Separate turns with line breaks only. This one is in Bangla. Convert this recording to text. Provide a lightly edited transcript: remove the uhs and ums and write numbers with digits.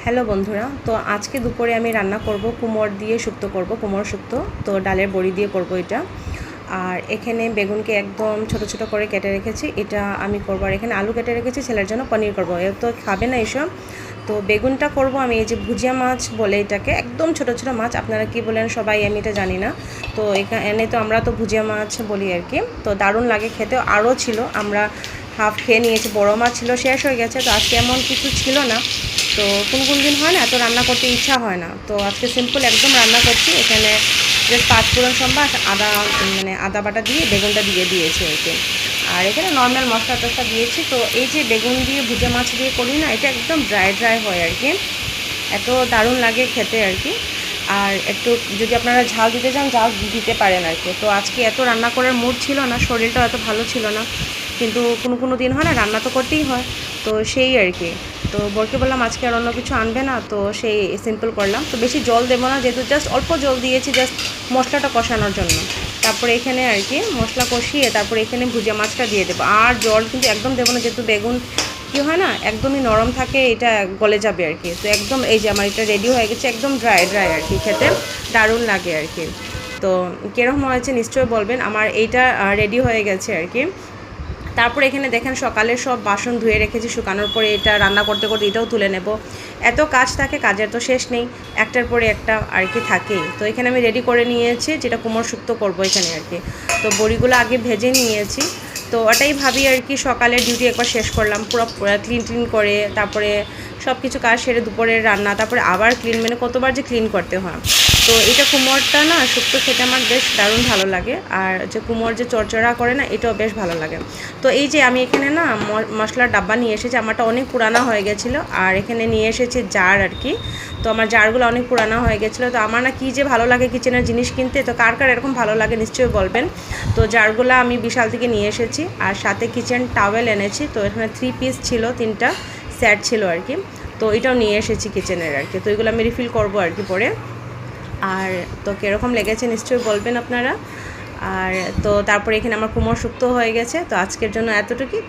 হ্যালো বন্ধুরা, তো আজকে দুপুরে আমি রান্না করব কুমড় দিয়ে শুক্তো করব, কুমড় শুক্তো। তো ডালের বড়ি দিয়ে করব এটা। আর এখানে বেগুনকে একদম ছোট ছোট করে কেটে রেখেছি, এটা আমি করব। আর এখানে আলু কেটে রেখেছি, ছেলের জন্য পনির করব। এ তো খাবে না এসব। তো বেগুনটা করব আমি এই যে ভুজিয়া মাছ বলে এটাকে, একদম ছোট ছোট মাছ, আপনারা কি বলেন সবাই, আমি এটা জানি না। তো এখানে তো আমরা তো ভুজিয়া মাছ বলি আর কি। তো দারুণ লাগে খেতে। আরও ছিল, আমরা হাফ খেয়ে নিয়েছি। বড় মাছ ছিল, শেষ হয়ে গেছে। তো আজকে এমন কিছু ছিল না। তো কোন দিন হয় না, এত রান্না করতে ইচ্ছা হয় না। তো আজকে সিম্পল একদম রান্না করছি। এখানে জাস্ট পাঁচফোড়ন সম্বাস আদা, আদা বাটা দিয়ে বেগুনটা দিয়ে দিয়েছি আর কি। আর এখানে নর্মাল মশলা টশলা দিয়েছি। তো এই যে বেগুন দিয়ে ভুজে মাছ দিয়ে করি না, এটা একদম ড্রাই ড্রাই হয় আর কি, এত দারুণ লাগে খেতে আর কি। আর একটু যদি আপনারা ঝাল দিতে চান, ঝাল দিতে পারেন আর কি। তো আজকে এত রান্না করার মুড ছিল না, শরীরটাও এত ভালো ছিল না, কিন্তু কোনো দিন হয় না, রান্না তো করতেই হয়। তো সেই আর কি। তো বরকে বললাম আজকে আর অন্য কিছু আনবে না, তো সেই সিম্পল করলাম। তো বেশি জল দেবো না, যেহেতু জাস্ট অল্প জল দিয়েছি, জাস্ট মশলাটা কষানোর জন্য। তারপরে এখানে আর কি মশলা কষিয়ে তারপরে এখানে ভুজিয়া মাছটা দিয়ে দেবো। আর জল কিন্তু একদম দেবো না, যেহেতু বেগুন কী হয় না, একদমই নরম থাকে, এটা গলে যাবে আর কি। তো একদম এই যে আমার এটা রেডি হয়ে গেছে, একদম ড্রাই ড্রাই আর কি, খেতে দারুণ লাগে আর কি। তো কীরকম হয়েছে নিশ্চয়ই বলবেন। আমার এইটা রেডি হয়ে গেছে আর কি। তারপর এখানে দেখেন সকালে সব বাসন ধুয়ে রেখেছি, শুকানোর পরে এটা রান্না করতে করতে এটাও তুলে নেব। এত কাজ থাকে, কাজের তো শেষ নেই, একটার পরে একটা আর কি থাকেই। তো এখানে আমি রেডি করে নিয়েছি, যেটা কুমড় শুক্তো করবো এখানে আর কি। তো বড়িগুলো আগে ভেজে নিয়েছি। তো ওটাই ভাবি আর কি, সকালের ডিউটি একবার শেষ করলাম পুরো ক্লিন করে, তারপরে সব কিছু কাজ সেরে দুপুরের রান্না, তারপরে আবার ক্লিন, মানে কতবার যে ক্লিন করতে হয়। তো এটা কুমড়টা না শুক্তো খেতে আমার বেশ দারুণ ভালো লাগে। আর যে কুমড় যে চড়চড়া করে না, এটাও বেশ ভালো লাগে। তো এই যে আমি এখানে না মশলার ডাব্বা নিয়ে এসেছি, আমারটা অনেক পুরানো হয়ে গেছিলো। আর এখানে নিয়ে এসেছি জার আর কি। তো আমার জারগুলো অনেক পুরানো হয়ে গেছিলো। তো আমার না কী যে ভালো লাগে কিচেনের জিনিস কিনতে, তো কার কার এরকম ভালো লাগে নিশ্চয়ই বলবেন। তো জারগুলো আমি বিশাল থেকে নিয়ে এসেছি, আর সাথে কিচেন টাওয়েল এনেছি। তো এখানে 3 পিস ছিল, 3টা সেট ছিল আর কি। তো এটাও নিয়ে এসেছি কিচেনের আর কি। তো এগুলো আমি রিফিল করবো আর কি পরে। আর তো কীরকম লেগেছে নিশ্চয়ই বলবেন আপনারা। আর তো তারপরে এখানে আমার কুমড় শুক্তো হয়ে গেছে। তো আজকের জন্য এতটুকুই।